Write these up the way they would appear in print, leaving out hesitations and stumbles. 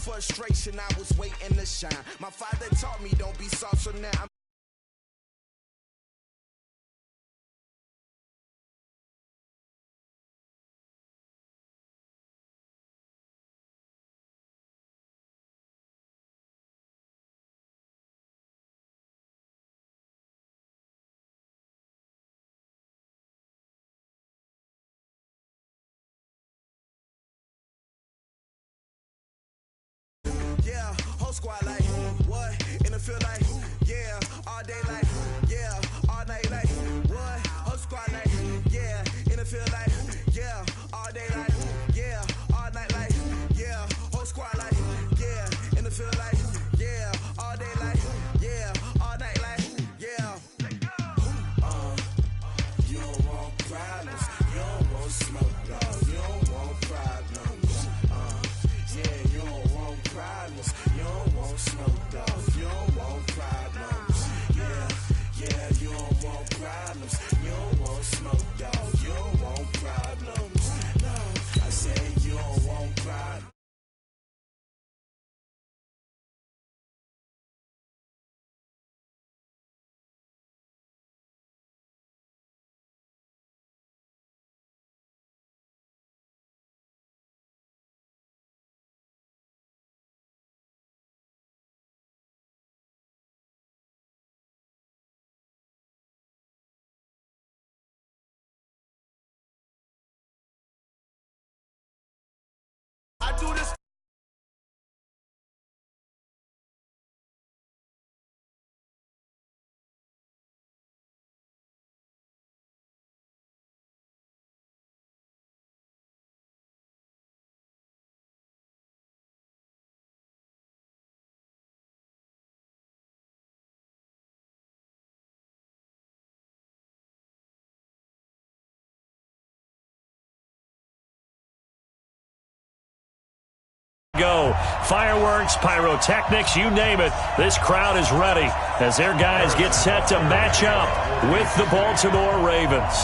Frustration, I was waiting to shine. My father taught me don't be soft, so now I'm whole squad like what? In the field like yeah, all day like yeah, all night like what? Whole squad like yeah, in the field like yeah, all day like yeah, all night like yeah, whole squad like yeah, in the field like yeah, all day like yeah, all night like yeah. You don't want problems, you don't want smoke, dog. You don't want problems. Yeah, you don't want problems. You don't want smoke, dog. You don't want problems. Yeah, you don't want problems. You don't want smoke, dog. You don't want problems. No, I said you don't want problems. I do this. Go. Fireworks, pyrotechnics, you name it. This crowd is ready as their guys get set to match up with the Baltimore Ravens.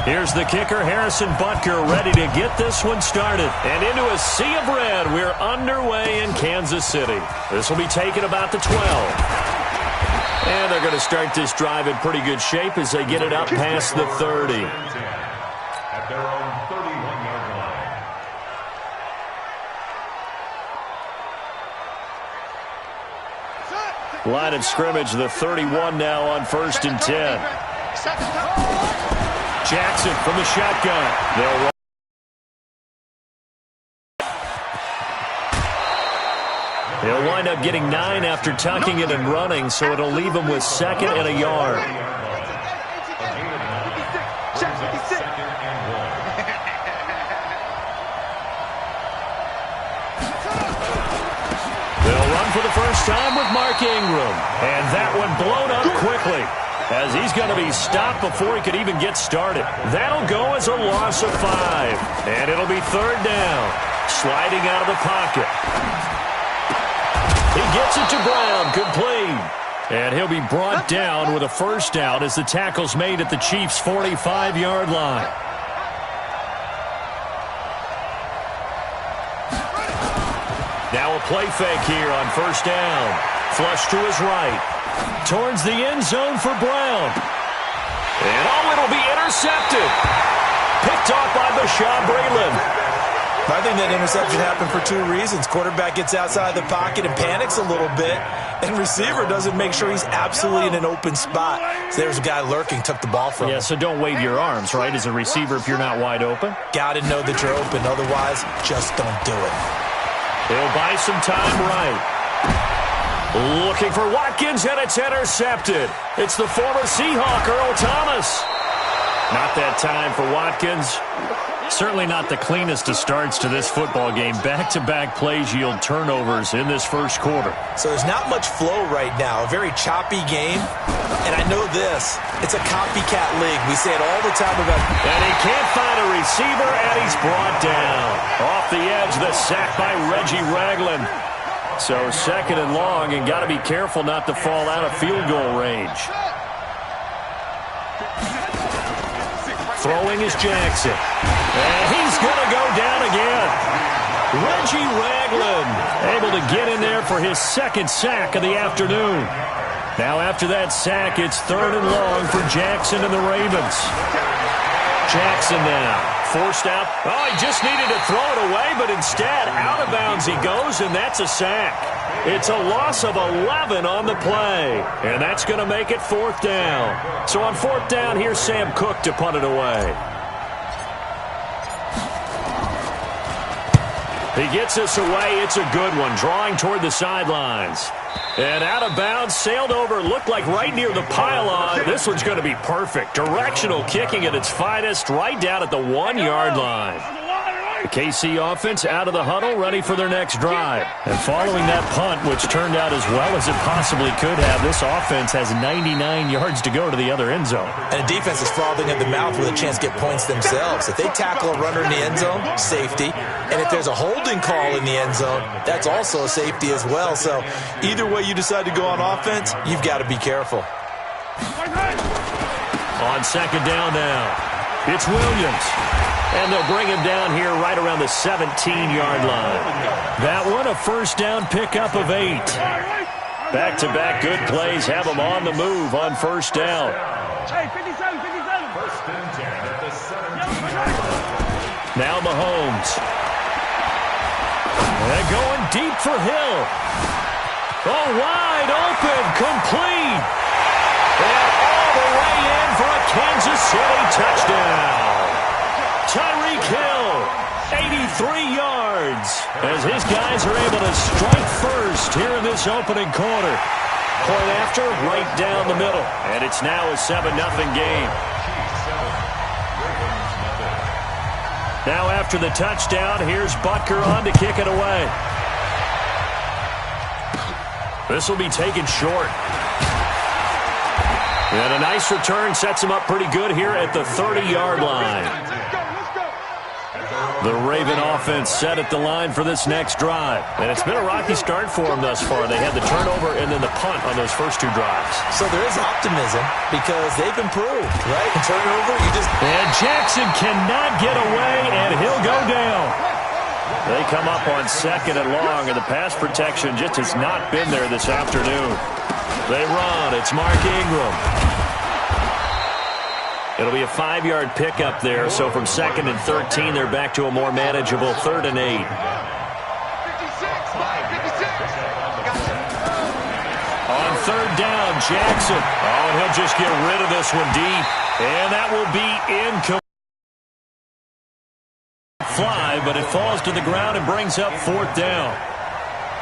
Here's the kicker, Harrison Butker, ready to get this one started. And into a sea of red, we're underway in Kansas City. This will be taken about the 12. And they're going to start this drive in pretty good shape as they get it up past the 30. At their own 31-yard line. Line of scrimmage, the 31 now on 1st and 10. Jackson from the shotgun. They'll He'll wind up getting 9 after tucking it and running, so it'll leave him with 2nd and a yard. They'll run for the first time with Mark Ingram. And that one blown up quickly, as he's going to be stopped before he could even get started. That'll go as a loss of 5. And it'll be 3rd down. Sliding out of the pocket. He gets it to Brown, complete. And he'll be brought down with a first down as the tackle's made at the Chiefs' 45-yard line. Now a play fake here on 1st down. Flush to his right. Towards the end zone for Brown. And it'll be intercepted. Picked off by Bashaud Breeland. I think that interception happened for 2 reasons. Quarterback gets outside the pocket and panics a little bit. And receiver doesn't make sure he's absolutely in an open spot. So there's a guy lurking, took the ball from him. Yeah, so don't wave your arms, right, as a receiver if you're not wide open. Got to know that you're open. Otherwise, just don't do it. He'll buy some time right. Looking for Watkins, and it's intercepted. It's the former Seahawk, Earl Thomas. Not that time for Watkins. Certainly not the cleanest of starts to this football game. Back-to-back plays yield turnovers in this first quarter. So there's not much flow right now. A very choppy game. And I know this. It's a copycat league. We say it all the time about... And he can't find a receiver, and he's brought down. Off the edge, the sack by Reggie Ragland. So second and long, and got to be careful not to fall out of field goal range. Throwing is Jackson. And he's going to go down again. Reggie Ragland able to get in there for his second sack of the afternoon. Now after that sack, it's third and long for Jackson and the Ravens. Jackson now. Forced out. Oh, he just needed to throw it away, but instead, out of bounds he goes, and that's a sack. It's a loss of 11 on the play, and that's going to make it fourth down. So on fourth down, here's Sam Cook to punt it away. He gets this away. It's a good one, drawing toward the sidelines. And out of bounds, sailed over, looked like right near the pylon. This one's going to be perfect. Directional kicking at its finest, right down at the 1-yard line. The KC offense out of the huddle, ready for their next drive. And following that punt, which turned out as well as it possibly could have, this offense has 99 yards to go to the other end zone. And the defense is frothing at the mouth with a chance to get points themselves. If they tackle a runner in the end zone, safety. And if there's a holding call in the end zone, that's also a safety as well. So either way you decide to go on offense, you've got to be careful. On second down now, it's Williams. And they'll bring him down here right around the 17-yard line. That one, a first down pickup of 8. Back-to-back good plays have them on the move on first down. First and 10 at the 17. Now Mahomes. They're going deep for Hill. Oh, wide open, complete. And all the way in for a Kansas City touchdown. Tyreek Hill, 83 yards, as his guys are able to strike first here in this opening quarter. Point after, right down the middle. And it's now a 7-0 game. Now after the touchdown, here's Butker on to kick it away. This will be taken short. And a nice return sets him up pretty good here at the 30-yard line. The Raven offense set at the line for this next drive. And it's been a rocky start for them thus far. They had the turnover and then the punt on those first two drives. So there is optimism because they've improved, right? Turnover, And Jackson cannot get away, and he'll go down. They come up on second and long, and the pass protection just has not been there this afternoon. They run. It's Mark Ingram. It'll be a 5-yard pickup there, so from second and 13, they're back to a more manageable 3rd and 8. On third down, Jackson. Oh, and he'll just get rid of this one deep. And that will be incomplete. Fly, but it falls to the ground and brings up fourth down.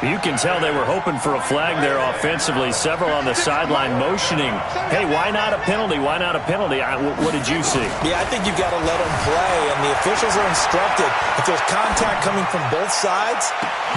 You can tell they were hoping for a flag there offensively. Several on the sideline motioning. Hey, why not a penalty? Why not a penalty? What did you see? Yeah, I think you've got to let them play, and the officials are instructed. If there's contact coming from both sides,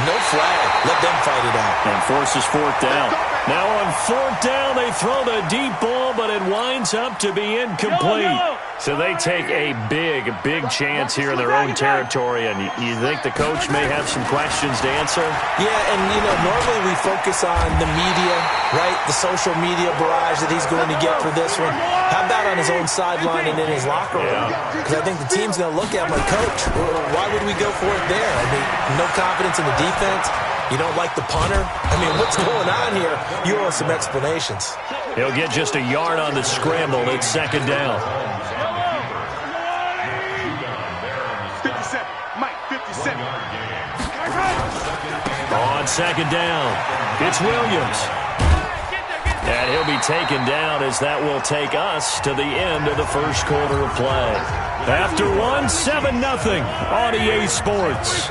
no flag. Let them fight it out. And forces fourth down. Now on fourth down, they throw the deep ball, but it winds up to be incomplete. So they take a big chance here in their own territory, and you think the coach may have some questions to answer? Yeah, and, normally we focus on the media, right? The social media barrage that he's going to get for this one. How about on his own sideline and in his locker room? Because I think the team's going to look at him like, Coach, why would we go for it there? I mean, no confidence in the defense. You don't like the punter? I mean, what's going on here? You owe us some explanations. He'll get just a yard on the scramble. It's second down. 57. Mike, 57. On second down, it's Williams. And he'll be taken down as that will take us to the end of the first quarter of play. After one, 7-0 on EA Sports.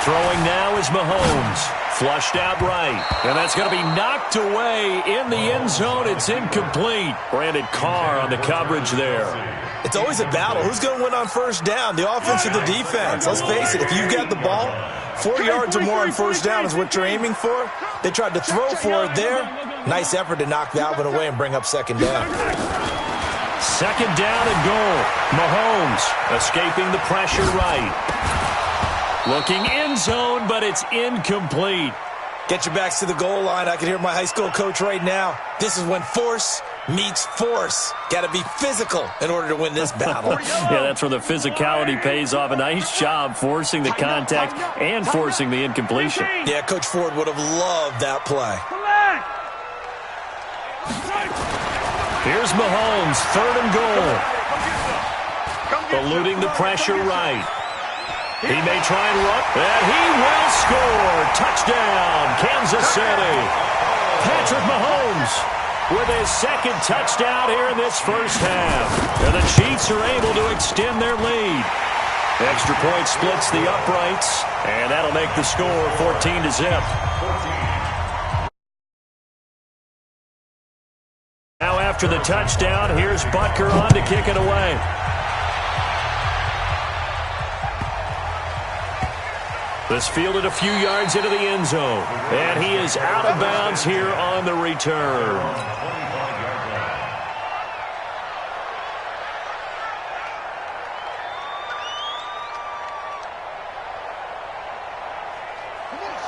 Throwing now is Mahomes. Flushed out right. And that's going to be knocked away in the end zone. It's incomplete. Brandon Carr on the coverage there. It's always a battle. Who's going to win on first down, the offense or the defense? Let's face it, if you've got the ball, 4 yards or more on first down is what you're aiming for. They tried to throw for it there. Nice effort to knock that one away and bring up second down. Second down and goal. Mahomes escaping the pressure right. Looking end zone, but it's incomplete. Get your backs to the goal line. I can hear my high school coach right now. This is when force meets force. Got to be physical in order to win this battle. Yeah, that's where the physicality pays off. A nice job forcing the contact and forcing the incompletion. Yeah, Coach Ford would have loved that play. Here's Mahomes, 3rd and goal. Eluding the pressure right. He may try and run, and he will score. Touchdown, Kansas City. Patrick Mahomes with his second touchdown here in this first half. And the Chiefs are able to extend their lead. Extra point splits the uprights, and that'll make the score 14-0. Now after the touchdown, here's Butker on to kick it away. This fielded a few yards into the end zone. And he is out of bounds here on the return.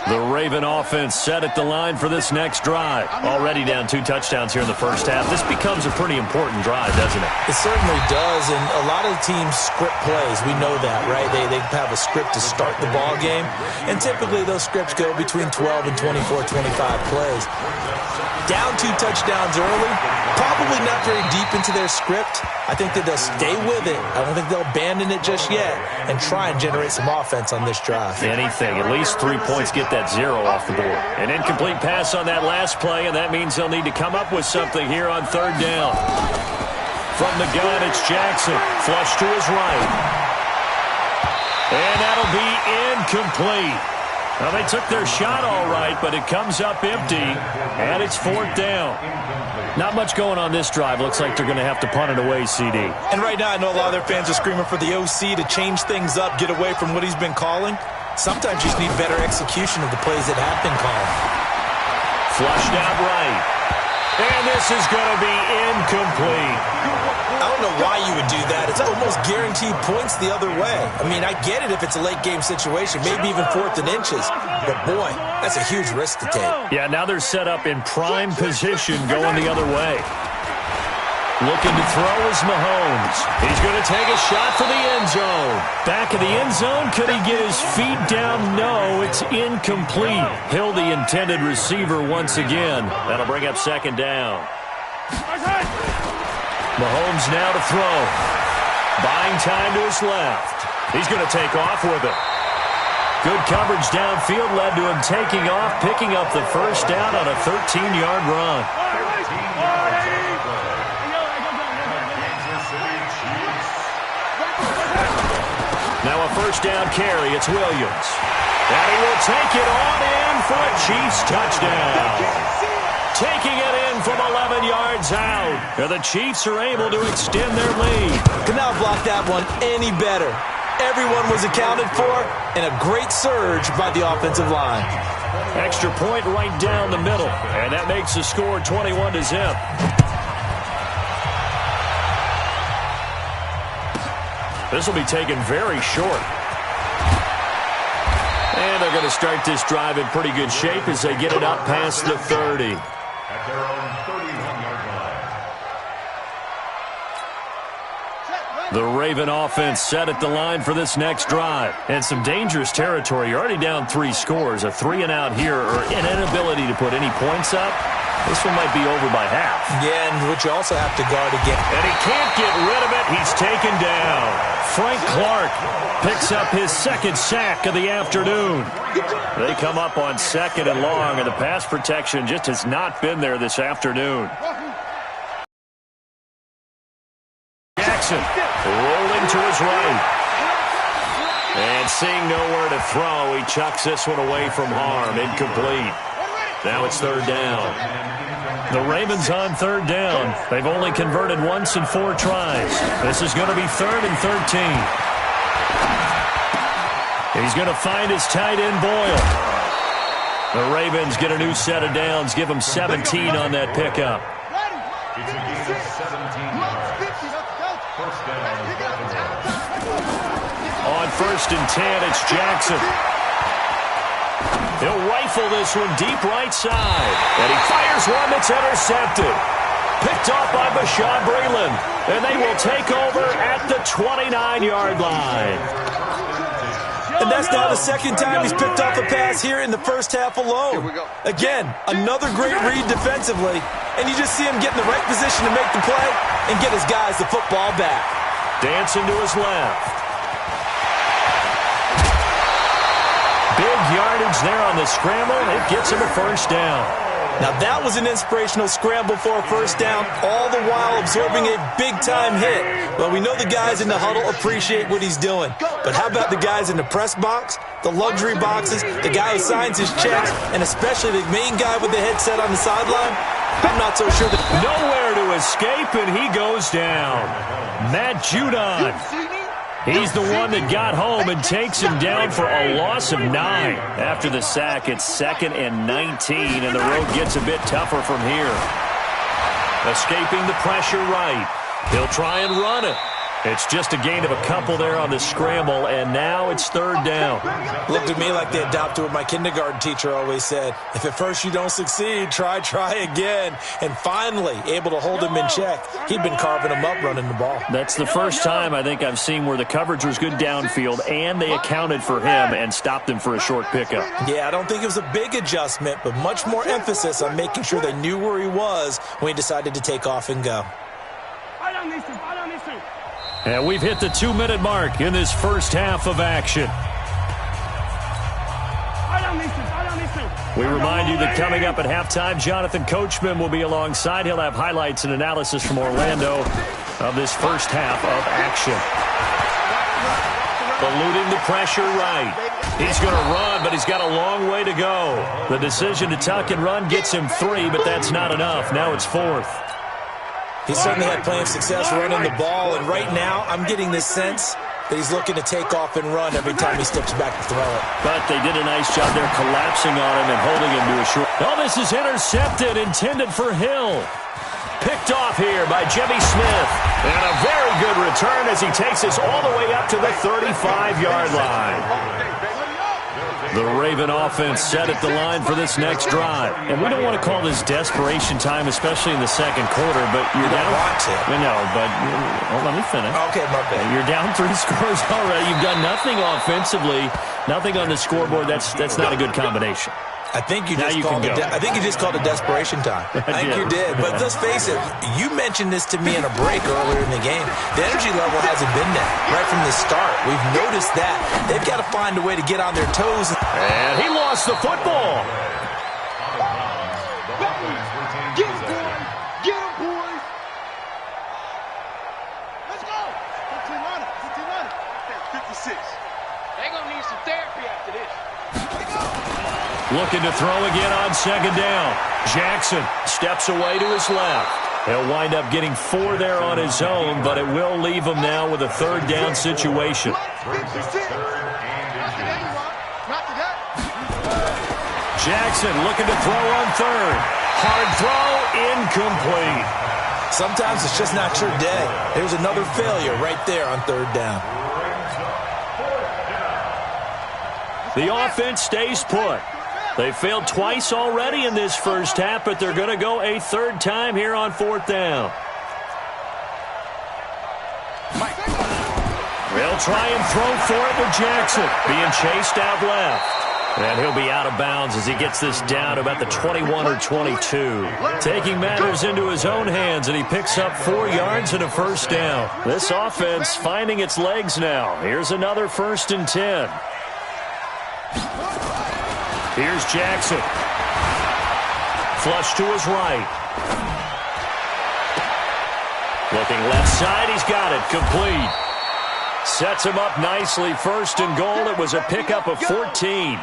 The Raven offense set at the line for this next drive. Already down 2 touchdowns here in the first half. This becomes a pretty important drive, doesn't it? It certainly does, and a lot of teams script plays. We know that, right? They have a script to start the ball game, and typically those scripts go between 12 and 24, 25 plays. Down 2 touchdowns early, probably not very deep into their script. I think that they'll stay with it. I don't think they'll abandon it just yet and try and generate some offense on this drive. Anything. At least 3 points, get that 0 off the board. An incomplete pass on that last play, and that means they'll need to come up with something here on 3rd down. From the gun, it's Jackson. Flush to his right. And that'll be incomplete. Well, they took their shot all right, but it comes up empty, and it's 4th down. Not much going on this drive. Looks like they're going to have to punt it away, CD. And right now, I know a lot of their fans are screaming for the OC to change things up, get away from what he's been calling. Sometimes you just need better execution of the plays that have been called. Flushed out right. And this is going to be incomplete. I don't know why you would do that. It's almost guaranteed points the other way. I mean, I get it if it's a late-game situation, maybe even 4th and inches. But, boy, that's a huge risk to take. Yeah, now they're set up in prime position going the other way. Looking to throw is Mahomes. He's going to take a shot for the end zone. Back of the end zone. Could he get his feet down? No, it's incomplete. Hill, the intended receiver once again. That'll bring up 2nd down. Mahomes now to throw. Buying time to his left. He's going to take off with it. Good coverage downfield led to him taking off, picking up the first down on a 13-yard run. Now a first down carry. It's Williams. And he will take it on in for a Chiefs touchdown. Taking it in from 11 yards out. And the Chiefs are able to extend their lead. Could not block that one any better. Everyone was accounted for, and a great surge by the offensive line. Extra point right down the middle. And that makes the score 21-0. This will be taken very short. And they're going to start this drive in pretty good shape as they get it up past the 30. At their own 31-yard line. The Raven offense set at the line for this next drive. And some dangerous territory. You're already down 3 scores. A 3-and-out here or an inability to put any points up. This one might be over by half. Yeah, and what you also have to guard again. And he can't get rid of it. He's taken down. Frank Clark picks up his second sack of the afternoon. They come up on 2nd and long, and the pass protection just has not been there this afternoon. Jackson rolling to his right. And seeing nowhere to throw, he chucks this one away from harm. Incomplete. Now it's 3rd down. The Ravens on 3rd down. They've only converted once in 4 tries. This is going to be 3rd and 13. He's going to find his tight end, Boyle. The Ravens get a new set of downs, give him 17 on that pickup. On 1st and 10, it's Jackson. He'll rifle this one deep right side. And he fires one that's intercepted. Picked off by Bashaud Breeland. And they will take over at the 29-yard line. And that's now the 2nd time he's picked off a pass here in the first half alone. Again, another great read defensively. And you just see him get in the right position to make the play and get his guys the football back. Dancing to his left. Big yardage there on the scramble. It gets him a 1st down. Now that was an inspirational scramble for a 1st down, all the while absorbing a big-time hit. Well, we know the guys in the huddle appreciate what he's doing. But how about the guys in the press box, the luxury boxes, the guy who signs his checks, and especially the main guy with the headset on the sideline? I'm not so sure that... Nowhere to escape, and he goes down. Matt Judon. He's the one that got home and takes him down for a loss of 9. After the sack, it's 2nd and 19, and the road gets a bit tougher from here. Escaping the pressure right. He'll try and run it. It's just a gain of a couple there on the scramble, and now it's 3rd down. Looked at me like they adopted what my kindergarten teacher always said. If at first you don't succeed, try again. And finally, able to hold him in check. He'd been carving him up running the ball. That's the first time I think I've seen where the coverage was good downfield, and they accounted for him and stopped him for a short pickup. Yeah, I don't think it was a big adjustment, but much more emphasis on making sure they knew where he was when he decided to take off and go. And we've hit the 2-minute mark in this first half of action. We remind you that coming up at halftime, Jonathan Coachman will be alongside. He'll have highlights and analysis from Orlando of this first half of action. Eluding the pressure right. He's going to run, but he's got a long way to go. The decision to tuck and run gets him 3, but that's not enough. Now it's 4th. He certainly had plenty of success running the ball, and right now I'm getting this sense that he's looking to take off and run every time he steps back to throw it. But they did a nice job there collapsing on him and holding him to a short. Oh, this is intercepted, intended for Hill. Picked off here by Jimmy Smith. And a very good return as he takes us all the way up to the 35-yard line. The Raven offense set at the line for this next drive. And we don't want to call this desperation time, especially in the 2nd quarter, but you're down. Want to. No, but let me finish. Okay, my bad. You're down 3 scores already. You've done nothing offensively, nothing on the scoreboard. That's not a good combination. I think you just called it desperation time. I think you did. But let's face it, you mentioned this to me in a break earlier in the game. The energy level hasn't been there right from the start. We've noticed that. They've got to find a way to get on their toes. And he lost the football. Get him, boys. Let's go. 56. They're going to need some therapy after this. Looking to throw again on 2nd down. Jackson steps away to his left. He'll wind up getting 4 there on his own, but it will leave him now with a 3rd down situation. Jackson looking to throw on 3rd. Hard throw, incomplete. Sometimes it's just not your day. There's another failure right there on 3rd down. The offense stays put. They failed twice already in this first half, but they're going to go a 3rd time here on 4th down. They'll try and throw for it with Jackson, being chased out left. And he'll be out of bounds as he gets this down to about the 21 or 22. Taking matters into his own hands, and he picks up 4 yards and a first down. This offense finding its legs now. Here's another 1st and 10. Here's Jackson. Flush to his right. Looking left side, he's got it. Complete. Sets him up nicely. 1st and goal. It was a pickup of 14.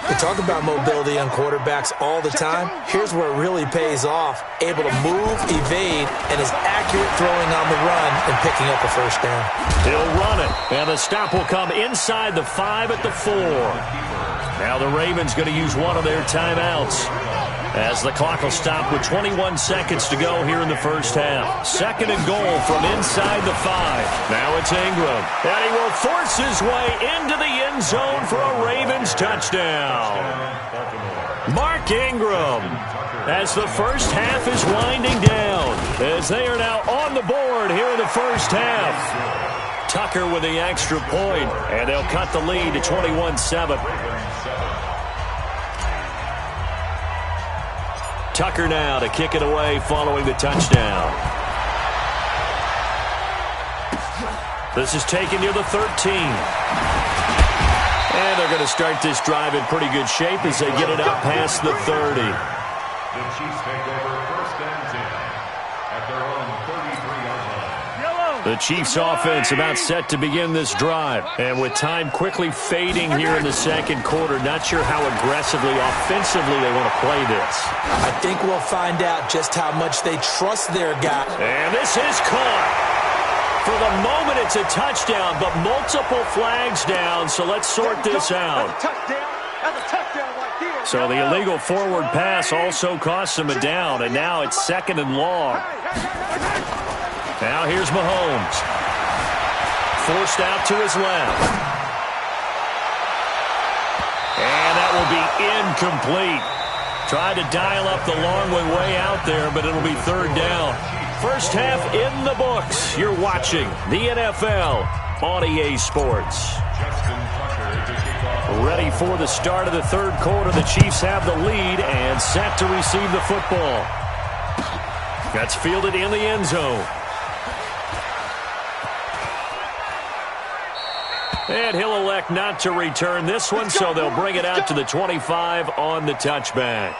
We talk about mobility on quarterbacks all the time. Here's where it really pays off. Able to move, evade, and is accurate throwing on the run and picking up a first down. He'll run it, and the stop will come inside the 5 at the 4. Now the Ravens going to use one of their timeouts, as the clock will stop with 21 seconds to go here in the first half. 2nd and goal from inside the 5. Now it's Ingram. And he will force his way into the end zone for a Ravens touchdown. Mark Ingram, as the first half is winding down, as they are now on the board here in the first half. Tucker with the extra point, and they'll cut the lead to 21-7. Tucker now to kick it away following the touchdown. This is taken near the 13. And they're going to start this drive in pretty good shape as they get it out past the 30. The Chiefs take over 1st and 10 at their own 33-yard line. The Chiefs offense about set to begin this drive. And with time quickly fading here in the 2nd quarter, not sure how aggressively, offensively they want to play this. I think we'll find out just how much they trust their guy. And this is caught. For the moment, it's a touchdown, but multiple flags down, so let's sort this out. So the illegal forward pass also costs him a down, and now it's 2nd and long. Now here's Mahomes. Forced out to his left. And that will be incomplete. Tried to dial up the long way out there, but it'll be 3rd down. First half in the books. You're watching the NFL on EA Sports. Ready for the start of the 3rd quarter. The Chiefs have the lead and set to receive the football. That's fielded in the end zone. And he'll elect not to return this one, so they'll bring it out to the 25 on the touchback.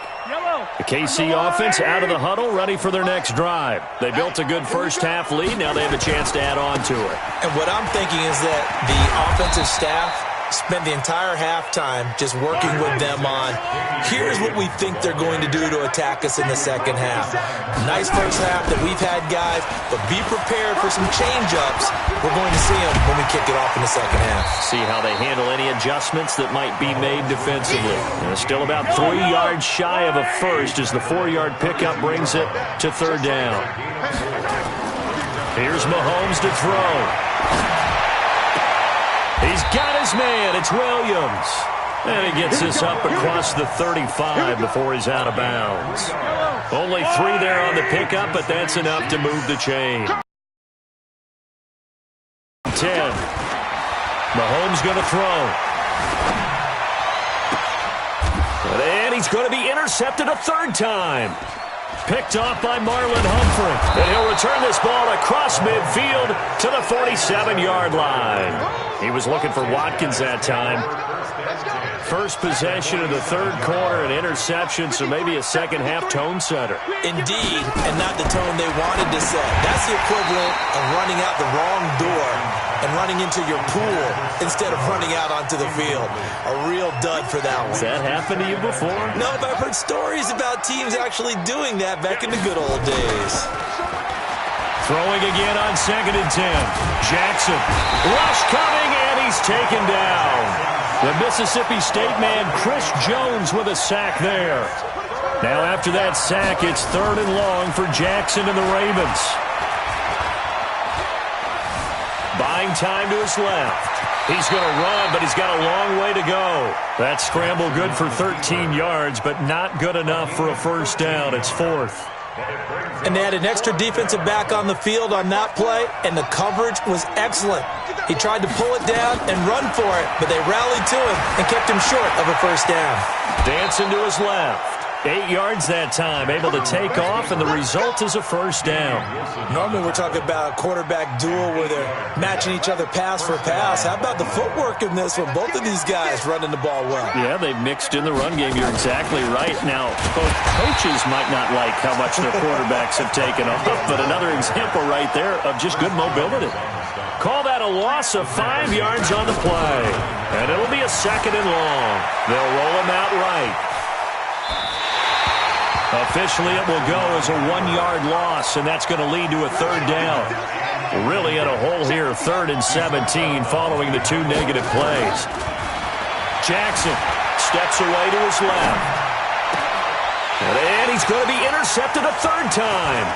The KC offense out of the huddle, ready for their next drive. They built a good first half lead. Now they have a chance to add on to it. And what I'm thinking is that the offensive staff spent the entire halftime just working with them on, here's what we think they're going to do to attack us in the 2nd half. Nice first half that we've had, guys, but be prepared for some change-ups. We're going to see them when we kick it off in the 2nd half. See how they handle any adjustments that might be made defensively. Still about 3 yards shy of a first as the 4-yard pickup brings it to 3rd down. Here's Mahomes to throw. He's got his man. It's Williams. And he gets this up across the 35 before he's out of bounds. Only 3 there on the pickup, but that's enough to move the chain. 10. Mahomes going to throw. And he's going to be intercepted a 3rd time. Picked off by Marlon Humphrey. And he'll return this ball across midfield to the 47-yard line. He was looking for Watkins that time. First possession of the 3rd quarter, an interception, so maybe a 2nd half tone setter. Indeed, and not the tone they wanted to set. That's the equivalent of running out the wrong door and running into your pool instead of running out onto the field. A real dud for that one. Has that happened to you before? No, but I've heard stories about teams actually doing that back in the good old days. Throwing again on 2nd and 10. Jackson. Rush coming, and he's taken down. The Mississippi State man, Chris Jones, with a sack there. Now after that sack, it's 3rd and long for Jackson and the Ravens. Buying time to his left. He's going to run, but he's got a long way to go. That scramble good for 13 yards, but not good enough for a first down. It's 4th. And they had an extra defensive back on the field on that play, and the coverage was excellent. He tried to pull it down and run for it, but they rallied to him and kept him short of a first down. Dancing to his left. 8 yards that time, able to take off, and the result is a first down. Normally we're talking about a quarterback duel where they're matching each other pass for pass. How about the footwork in this one? Both of these guys running the ball well. Yeah, they've mixed in the run game. You're exactly right. Now, both coaches might not like how much their quarterbacks have taken off, but another example right there of just good mobility. Call that a loss of 5 yards on the play. And it'll be a second and long. They'll roll him out right. Officially, it will go as a 1-yard loss, and that's going to lead to a third down. Really in a hole here, 3rd and 17, following the 2 negative plays. Jackson steps away to his left. And he's going to be intercepted a third time.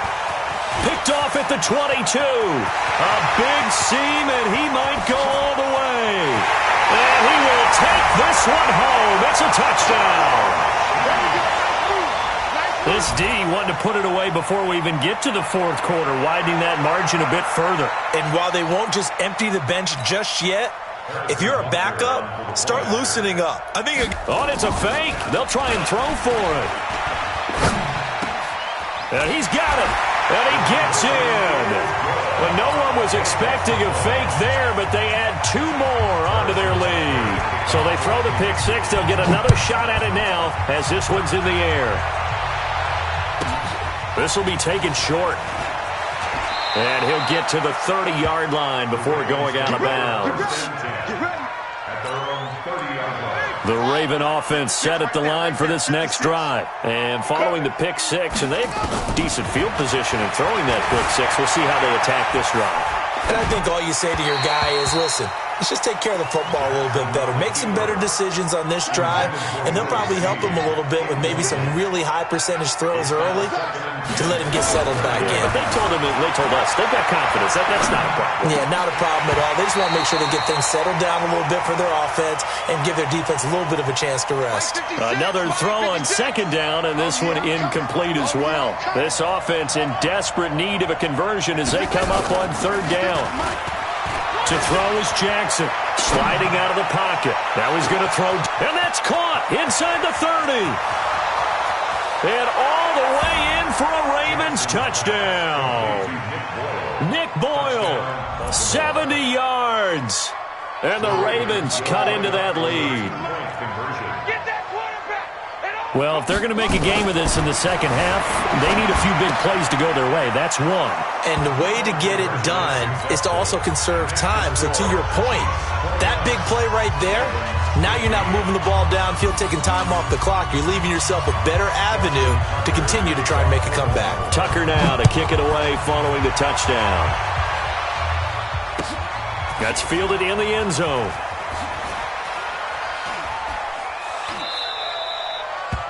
Picked off at the 22. A big seam, and he might go all the way. And he will take this one home. It's a touchdown. This D wanted to put it away before we even get to the fourth quarter, widening that margin a bit further. And while they won't just empty the bench just yet, if you're a backup, start loosening up. I think. Oh, it's a fake. They'll try and throw for it. And he's got it. And he gets in. Well, no one was expecting a fake there, but they add 2 more onto their lead. So they throw the pick six. They'll get another shot at it now as this one's in the air. This will be taken short. And he'll get to the 30-yard line before going out of bounds. The Raven offense set at the line for this next drive. And following the pick six, and they have decent field position in throwing that pick six. We'll see how they attack this drive. And I think all you say to your guy is, listen, let's just take care of the football a little bit better. Make some better decisions on this drive, and they'll probably help him a little bit with maybe some really high percentage throws early to let him get settled back in. But they told us, they've got confidence. That's not a problem. Yeah, not a problem at all. They just want to make sure they get things settled down a little bit for their offense and give their defense a little bit of a chance to rest. Another throw on second down, and this one incomplete as well. This offense in desperate need of a conversion as they come up on third down. To throw is Jackson, sliding out of the pocket. Now he's going to throw, and that's caught inside the 30. And all the way in for a Ravens touchdown. Nick Boyle, 70 yards. And the Ravens cut into that lead. Well, if they're going to make a game of this in the second half, they need a few big plays to go their way. That's one. And the way to get it done is to also conserve time. So to your point, that big play right there, now you're not moving the ball downfield, taking time off the clock. You're leaving yourself a better avenue to continue to try and make a comeback. Tucker now to kick it away following the touchdown. That's fielded in the end zone.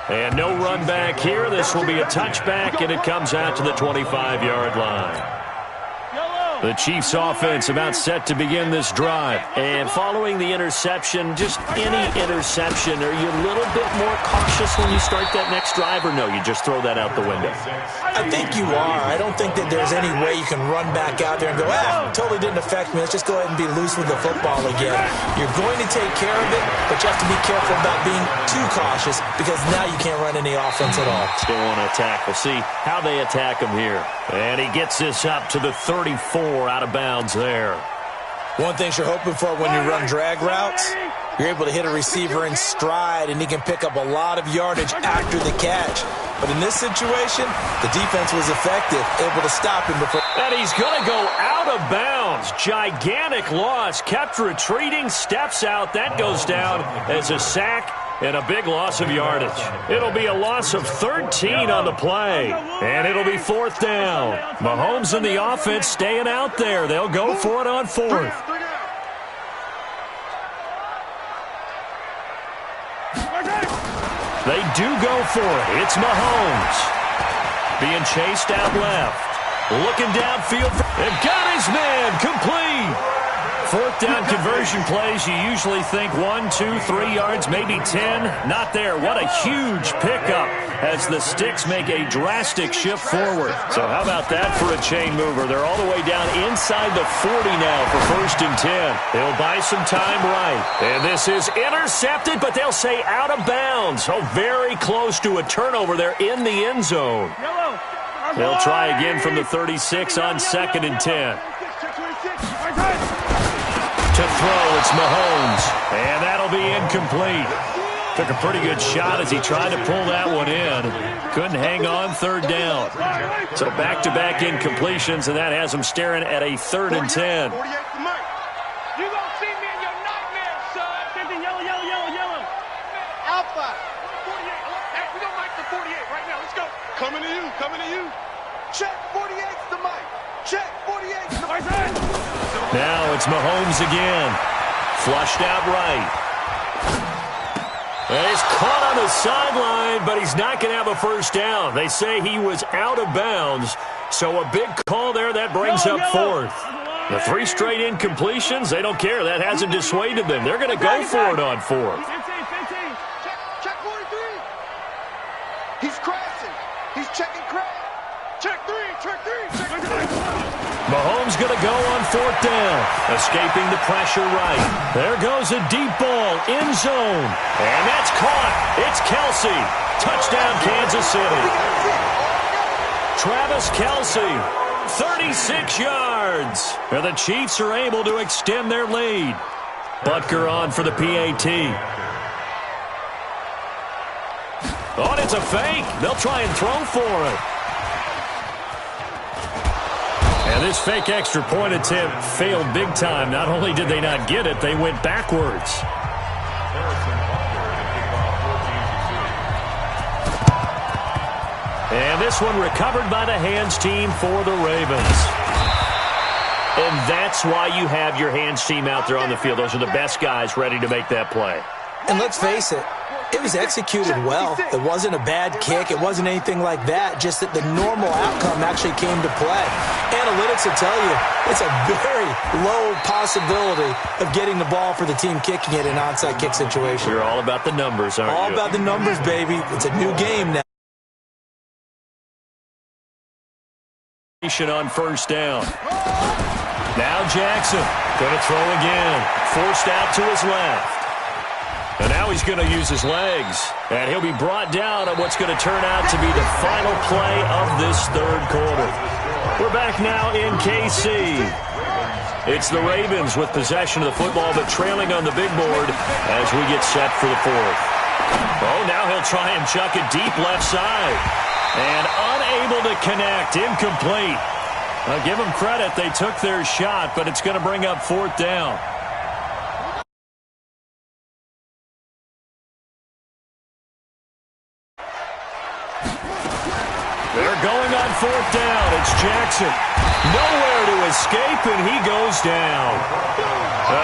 And no run back here. This will be a touchback, and it comes out to the 25-yard line. The Chiefs offense about set to begin this drive. And following the interception, just any interception, are you a little bit more cautious when you start that next drive, or no, you just throw that out the window? I think you are. I don't think that there's any way you can run back out there and go, totally didn't affect me. Let's just go ahead and be loose with the football again. You're going to take care of it, but you have to be careful about being too cautious because now you can't run any offense at all. Still want to attack. We'll see how they attack him here. And he gets this up to the 34. Out of bounds there. One thing you're hoping for when you run drag routes, you're able to hit a receiver in stride and he can pick up a lot of yardage after the catch. But in this situation, the defense was effective, able to stop him before. And he's going to go out of bounds. Gigantic loss. Kept retreating, steps out. That goes down as a sack. And a big loss of yardage. It'll be a loss of 13 on the play. And it'll be fourth down. Mahomes and the offense staying out there. They'll go for it on fourth. They do go for it. It's Mahomes. Being chased out left. Looking downfield. And got his man complete. fourth down conversion plays, you usually think 1, 2, 3 yards, maybe 10. Not there. What a huge pickup as the Sticks make a drastic shift forward. So how about that for a chain mover? They're all the way down inside the 40 now for 1st and 10. They'll buy some time right. And this is intercepted, but they'll say out of bounds. Oh, very close to a turnover there in the end zone. They'll try again from the 36 on 2nd and 10. To throw, it's Mahomes. And that'll be incomplete. Took a pretty good shot as he tried to pull that one in. Couldn't hang on 3rd down. So back-to-back incompletions, and that has him staring at a 3rd and 10. Coming to you, coming to you. Check 48's the mic. Check 48's the mic. Now it's Mahomes again. Flushed out right. And he's caught on the sideline, but he's not going to have a 1st down. They say he was out of bounds. So a big call there. That brings up 4th. The 3 straight incompletions, they don't care. That hasn't dissuaded them. They're going to go for it on 4th. Check 43. He's crashing. He's checking crash. Check 3, check 3, check 3. Mahomes going to go on 4th down. Escaping the pressure right. There goes a deep ball, end zone. And that's caught. It's Kelsey. Touchdown, Kansas City. Travis Kelsey, 36 yards. And the Chiefs are able to extend their lead. Butker on for the PAT. Oh, and it's a fake. They'll try and throw for it. And this fake extra point attempt failed big time. Not only did they not get it, they went backwards. And this one recovered by the hands team for the Ravens. And that's why you have your hands team out there on the field. Those are the best guys ready to make that play. And let's face it, it was executed well. It wasn't a bad kick. It wasn't anything like that. Just that the normal outcome actually came to play. Analytics will tell you it's a very low possibility of getting the ball for the team kicking it in an onside kick situation. You're all about the numbers, aren't you? All about the numbers, baby. It's a new game now. On 1st down. Now Jackson going to throw again. Forced out to his left. And now he's going to use his legs. And he'll be brought down on what's going to turn out to be the final play of this 3rd quarter. We're back now in KC. It's the Ravens with possession of the football, but trailing on the big board as we get set for the 4th. Oh, now he'll try and chuck it deep left side. And unable to connect. Incomplete. I'll give them credit. They took their shot, but it's going to bring up 4th down. They're going on 4th down. It's Jackson. Nowhere to escape, and he goes down.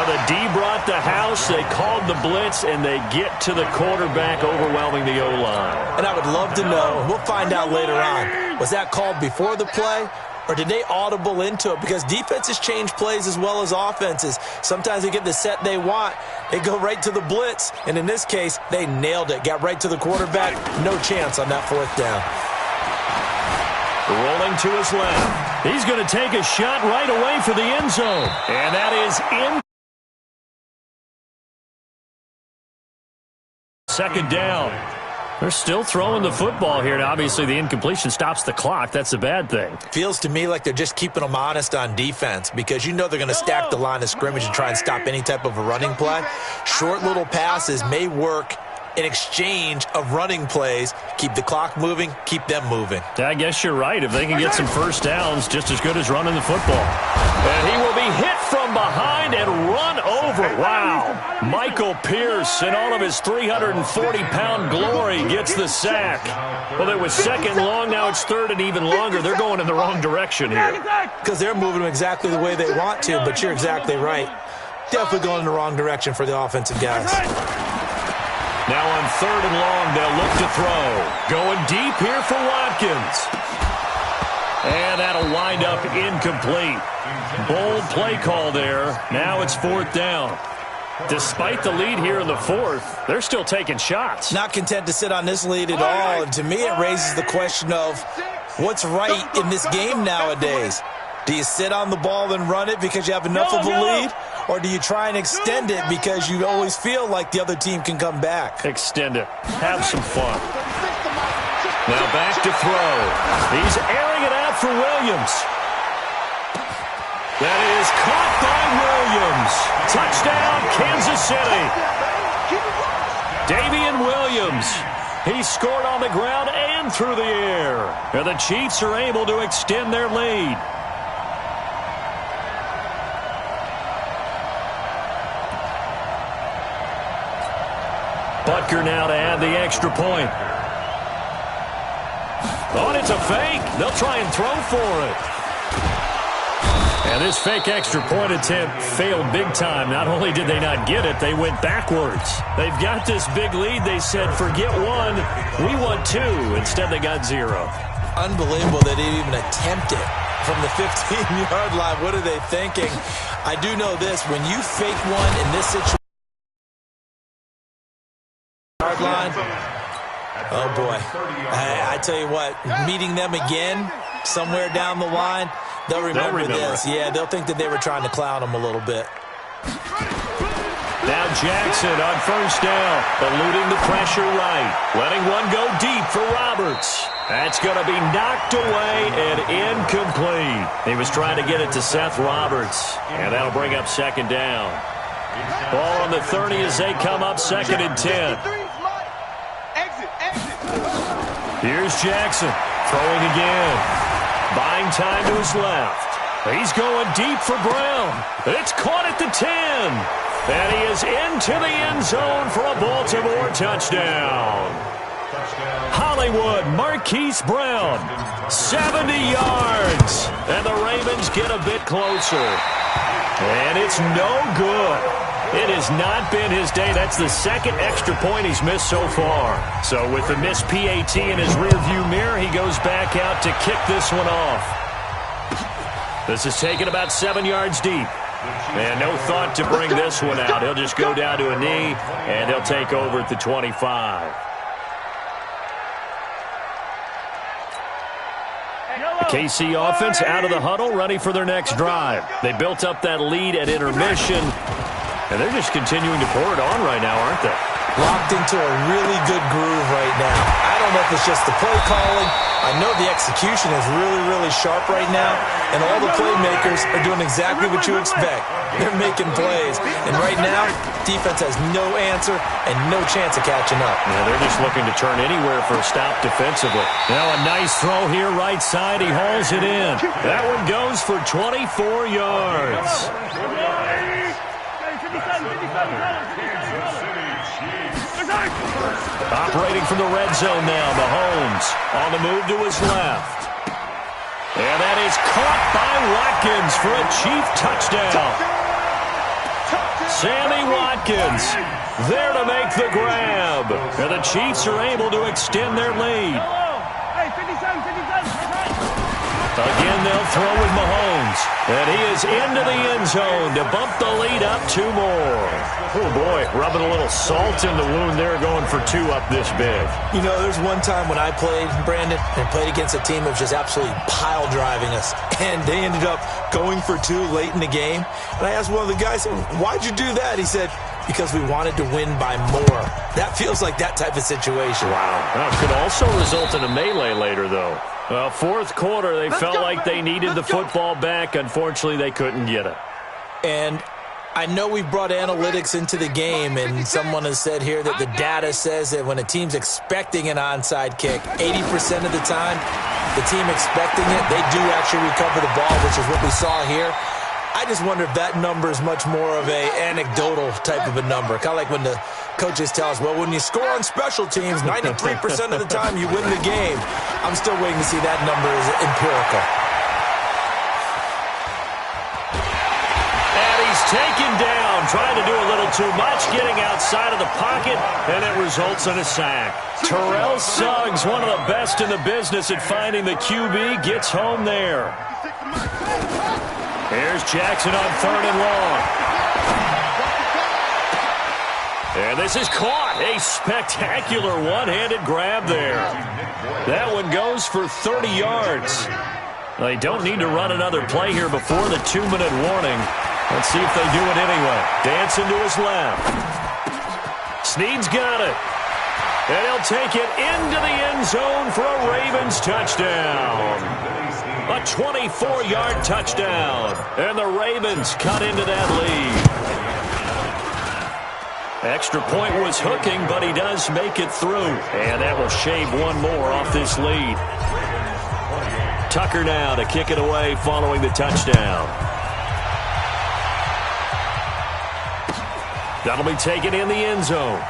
The D brought the house. They called the blitz, and they get to the quarterback, overwhelming the O-line. And I would love to know, we'll find out later on, was that called before the play, or did they audible into it? Because defenses change plays as well as offenses. Sometimes they get the set they want. They go right to the blitz, and in this case, they nailed it. Got right to the quarterback. No chance on that 4th down. Rolling to his left. He's going to take a shot right away for the end zone. And that is in. 2nd down. They're still throwing the football here. Now, obviously, the incompletion stops the clock. That's the bad thing. Feels to me like they're just keeping them honest on defense because you know they're going to stack the line of scrimmage and try and stop any type of a running play. Short little passes may work in exchange of running plays. Keep the clock moving, keep them moving. I guess you're right. If they can get some 1st downs, just as good as running the football. And he will be hit from behind and run over. Wow. Michael Pierce, in all of his 340-pound glory, gets the sack. Well, it was 2nd long. Now it's 3rd and even longer. They're going in the wrong direction here. Because they're moving them exactly the way they want to, but you're exactly right. Definitely going in the wrong direction for the offensive guys. Now on 3rd and long, they'll look to throw. Going deep here for Watkins. And that'll wind up incomplete. Bold play call there. Now it's 4th down. Despite the lead here in the 4th, they're still taking shots. Not content to sit on this lead at all. And to me, it raises the question of what's right in this game nowadays. Do you sit on the ball and run it because you have enough of a lead? Or do you try and extend it because you always feel like the other team can come back? Extend it. Have some fun. Now back to throw. He's airing it out for Williams. That is caught by Williams. Touchdown, Kansas City. Davian Williams. He scored on the ground and through the air. And the Chiefs are able to extend their lead. Butker now to add the extra point. Oh, and it's a fake. They'll try and throw for it. And this fake extra point attempt failed big time. Not only did they not get it, they went backwards. They've got this big lead. They said, forget one, we want two. Instead, they got 0. Unbelievable that they even attempt it from the 15-yard line. What are they thinking? I do know this. When you fake one in this situation, line. Oh, boy. I tell you what, meeting them again somewhere down the line, they'll remember this. Yeah, they'll think that they were trying to clown them a little bit. Now Jackson on 1st down, eluding the pressure right. Letting one go deep for Roberts. That's going to be knocked away and incomplete. He was trying to get it to Seth Roberts, and that'll bring up 2nd down. Ball on the 30 as they come up 2nd and 10. Here's Jackson, throwing again. Buying time to his left. He's going deep for Brown. It's caught at the 10. And he is into the end zone for a Baltimore touchdown. Hollywood, Marquise Brown, 70 yards. And the Ravens get a bit closer. And it's no good. It has not been his day. That's the 2nd extra point he's missed so far. So with the missed PAT in his rearview mirror, he goes back out to kick this one off. This is taken about 7 yards deep. And no thought to bring this one out. He'll just go down to a knee, and they'll take over at the 25. The KC offense out of the huddle, ready for their next drive. They built up that lead at intermission. And they're just continuing to pour it on right now, aren't they? Locked into a really good groove right now. I don't know if it's just the play calling. I know the execution is really, really sharp right now. And all the playmakers are doing exactly what you expect. They're making plays. And right now, defense has no answer and no chance of catching up. Yeah, they're just looking to turn anywhere for a stop defensively. Now a nice throw here right side. He hauls it in. That one goes for 24 yards. Operating from the red zone now, Mahomes on the move to his left. And that is caught by Watkins for a Chief touchdown. Sammy Watkins there to make the grab. And the Chiefs are able to extend their lead. Again, they'll throw with Mahomes. And he is into the end zone to bump the lead up 2 more. Oh, boy, rubbing a little salt in the wound there, going for 2 up this big. You know, there's one time when I played, Brandon, and played against a team that was just absolutely pile driving us. And they ended up going for 2 late in the game. And I asked one of the guys, why'd you do that? He said, because we wanted to win by more. That feels like that type of situation. Wow. Well, it could also result in a melee later, though. 4th quarter, they felt like they needed the football back. Unfortunately, they couldn't get it. And I know we've brought analytics into the game, and someone has said here that the data says that when a team's expecting an onside kick, 80% of the time, the team expecting it, they do actually recover the ball, which is what we saw here. I just wonder if that number is much more of a anecdotal type of a number. Kind of like when the coaches tell us, well, when you score on special teams, 93% of the time you win the game. I'm still waiting to see that number as empirical. And he He's taken down, trying to do a little too much, getting outside of the pocket, and it results in a sack. Terrell Suggs, one of the best in the business at finding the QB, gets home there. Here's Jackson on 3rd and long. And this is caught. A spectacular one-handed grab there. That one goes for 30 yards. They don't need to run another play here before the 2-minute warning. Let's see if they do it anyway. Dancing to his left. Snead's got it. And he'll take it into the end zone for a Ravens touchdown. A 24-yard touchdown. And the Ravens cut into that lead. Extra point was hooking, but he does make it through. And that will shave one more off this lead. Tucker now to kick it away following the touchdown. That'll be taken in the end zone.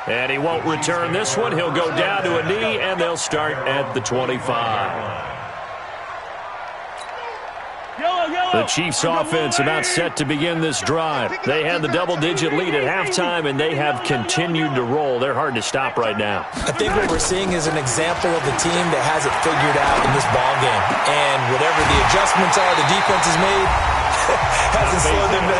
And he won't return this one. He'll go down to a knee, and they'll start at the 25. The Chiefs' offense about set to begin this drive. They had the double-digit lead at halftime, and they have continued to roll. They're hard to stop right now. I think what we're seeing is an example of the team that has it figured out in this ballgame. And whatever the adjustments are the defense has made,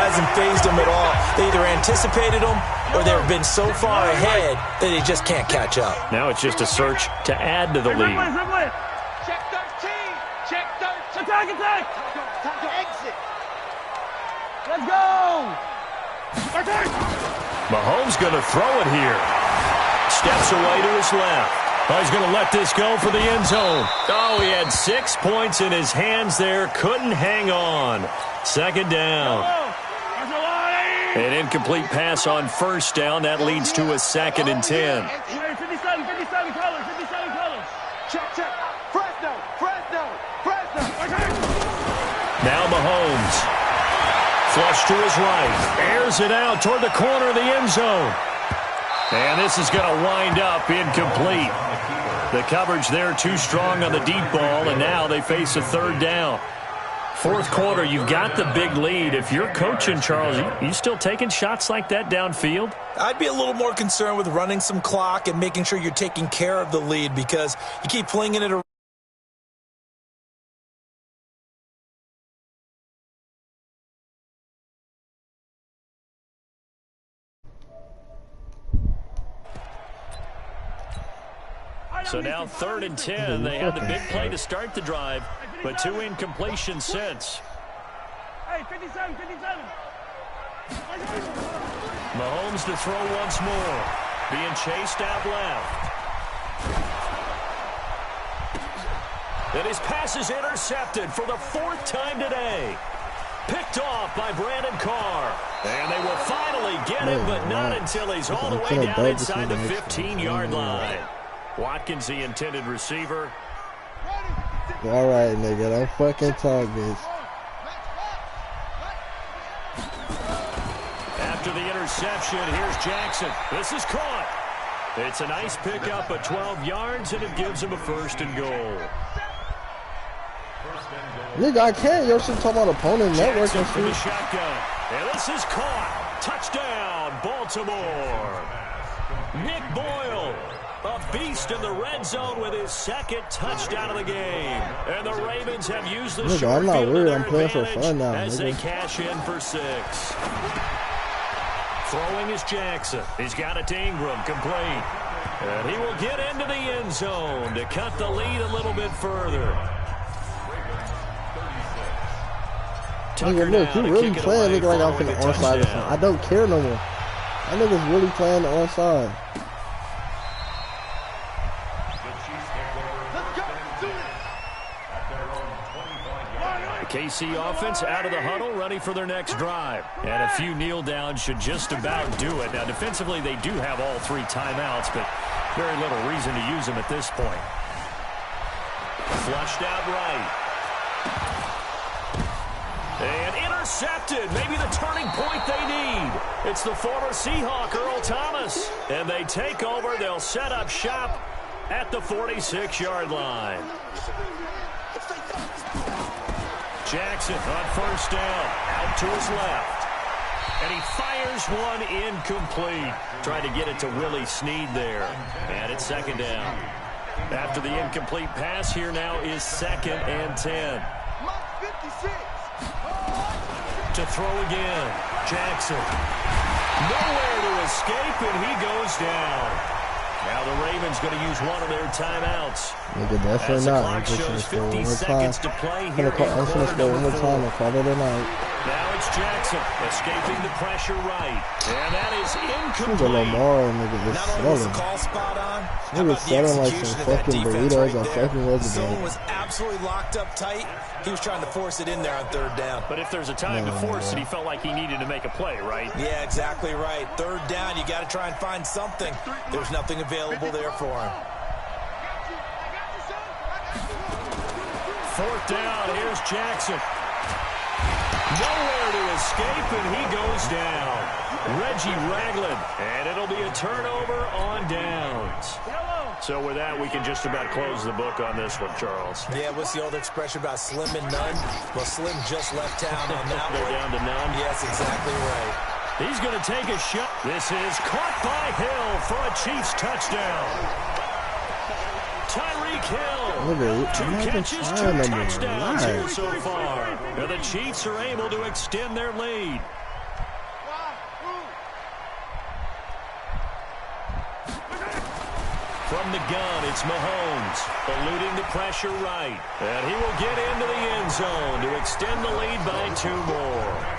hasn't phased them at all. They either anticipated them or they've been so far ahead that they just can't catch up. Now it's just a search to add to the lead. Check 13. Check 13. Attack. Time to exit. Let's go. Mahomes going to throw it here. Steps away to his left. Oh, he's going to let this go for the end zone. Oh, he had 6 points in his hands there. Couldn't hang on. Second down. An incomplete pass on first down. That leads to a 2nd and 10. 57 colors. Check. Fresno. Now Mahomes. Flush to his right. Airs it out toward the corner of the end zone. And this is going to wind up incomplete. The coverage there too strong on the deep ball, and now they face a 3rd down. 4th quarter, you've got the big lead. If you're coaching, Charles, you still taking shots like that downfield? I'd be a little more concerned with running some clock and making sure you're taking care of the lead because you keep flinging it around. So now 3rd and 10. They had the big play to start the drive, but 2 incompletions since. Hey, 57. Mahomes to throw once more. Being chased out left. And his pass is intercepted for the 4th time today. Picked off by Brandon Carr. And they will finally get him, but not until he's all the way down inside the 15-yard line. Watkins, the intended receiver. All right, nigga. Don't fucking talk, bitch. After the interception, here's Jackson. This is caught. It's a nice pickup of 12 yards, and it gives him a 1st and goal. Nigga, I can't. Yo, shit talking about opponent network and For the shit. shotgun. And this is caught. Touchdown, Baltimore. Nick Boyle. A beast in the red zone with his 2nd touchdown of the game. And the Ravens have used the short I'm not field to worried. their I'm playing for advantage fun now, as nigga. they cash in for 6. Throwing is Jackson. He's got it to Ingram, complete. And he will get into the end zone to cut the lead a little bit further. Nigga, look, he really playing nigga like I'm from the onside or something. I don't care no more. That nigga's really playing the onside. KC offense out of the huddle, ready for their next drive. And a few kneel downs should just about do it. Now, defensively, they do have all 3 timeouts, but very little reason to use them at this point. Flushed out right. And intercepted. Maybe the turning point they need. It's the former Seahawk, Earl Thomas. And they take over. They'll set up shop at the 46-yard line. Jackson on first down, out to his left. And he fires one incomplete. Trying to get it to Willie Snead there. And it's second down. After the incomplete pass, here now is 2nd and 10. To throw again. Jackson. Nowhere to escape, and he goes down. Now the Ravens going to use one of their timeouts. As the clock shows 50 seconds to play here in quarter number 4. Now it's Jackson escaping the pressure right. And that is incomplete. Not only was the call spot on, how about the execution of that defense right there? The zone was absolutely locked up tight. He was trying to force it in there on 3rd down. But if there's a time to force it, he felt like he needed to make a play, right? Yeah, exactly right. 3rd down, you got to try and find something. There's nothing available there for him. 4th down, here's Jackson. Nowhere to escape, and he goes down. Reggie Ragland, and it'll be a turnover on downs. So with that, we can just about close the book on this one, Charles. Yeah, what's the old expression about slim and none? Well, Slim just left town on that They're one. down to none. Yes, exactly right. He's going to take a shot. This is caught by Hill for a Chiefs touchdown. Tyreek Hill, 2 catches, 2 touchdowns here so far. Now the Chiefs are able to extend their lead. From the gun, it's Mahomes, eluding the pressure right. And he will get into the end zone to extend the lead by 2 more.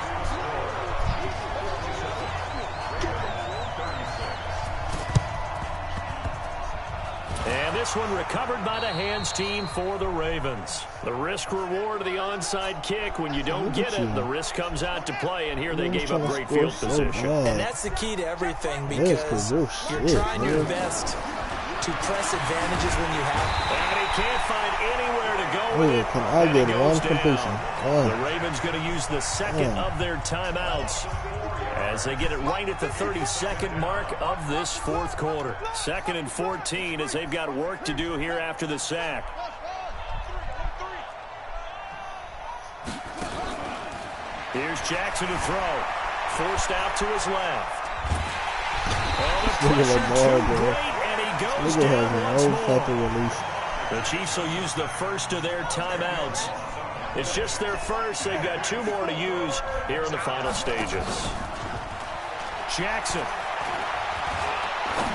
And this one recovered by the hands team for the Ravens. The risk reward of the onside kick. When you don't get it, the risk comes out to play. And here they gave up great field position. And that's the key to everything, because you're trying your best to press advantages when you have. And he can't find anywhere to go with it. Can I get one completion? The Ravens going to use the second of their timeouts as they get it right at the 32nd mark of this 4th quarter. 2nd and 14 as they've got work to do here after the sack. Here's Jackson to throw. Forced out to his left. And a pressure too great, and he goes down once more. The Chiefs will use the first of their timeouts. It's just their first. They've got 2 more to use here in the final stages. Jackson.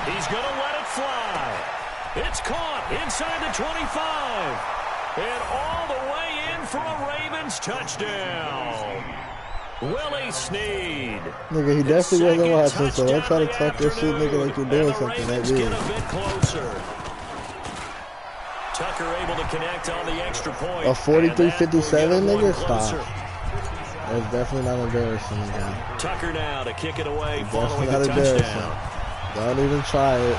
He's going to let it fly. It's caught inside the 25. And all the way in for a Ravens touchdown. Willie Snead. Nigga, he definitely wasn't watching, so don't try to talk your shit, nigga, like you're doing something that weird. Get a bit closer. Tucker able to connect on the extra point. A 43-57, nigga? Stop. That's definitely not embarrassing, nigga. Tucker now to kick it away following the touchdown. Don't even try it.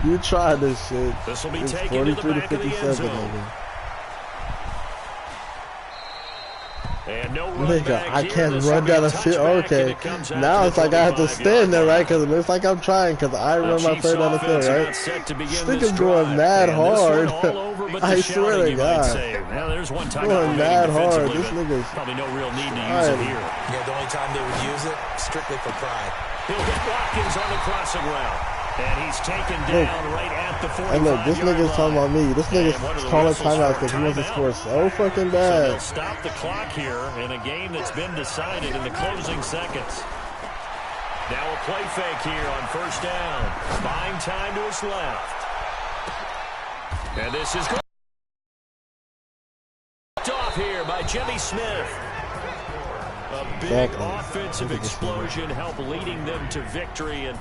You try this shit. This will be taken to the back of the end zone. Nigga. And no nigga, I can't run down the field. Okay. Now it's like I have to stand there, right? Because it looks like I'm trying, because I run my third down the field, right? This nigga's going mad hard. I swear to God. Now there's one time going mad hard. This nigga's probably no real need to use it here. Yeah, the only time they would use it, strictly for pride. He'll hit Watkins on the crossing route. And he's taken down right at the 45-yard line. And look, this nigga's talking about me. This nigga's calling timeouts because he wants to score so fucking bad. So they'll stop the clock here in a game that's been decided in the closing seconds. Now a play fake here on first down. Buying time to his left. And this is off here by Jimmy Smith. A big offensive explosion helped leading them to victory. And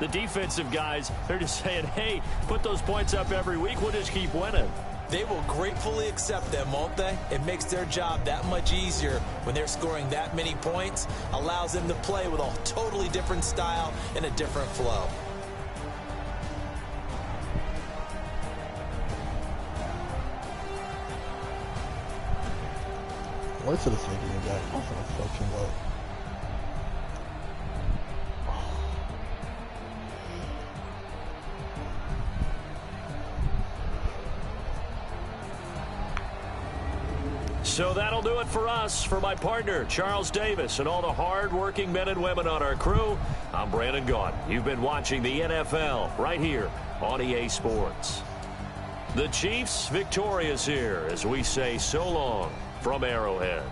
the defensive guys, they're just saying, hey, put those points up every week. We'll just keep winning. They will gratefully accept them, won't they? It makes their job that much easier when they're scoring that many points. Allows them to play with a totally different style and a different flow. What's the thinking of that? I'm gonna fucking low. So that'll do it for us. For my partner, Charles Davis, and all the hard-working men and women on our crew, I'm Brandon Gaudin. You've been watching the NFL right here on EA Sports. The Chiefs victorious here as we say so long from Arrowhead.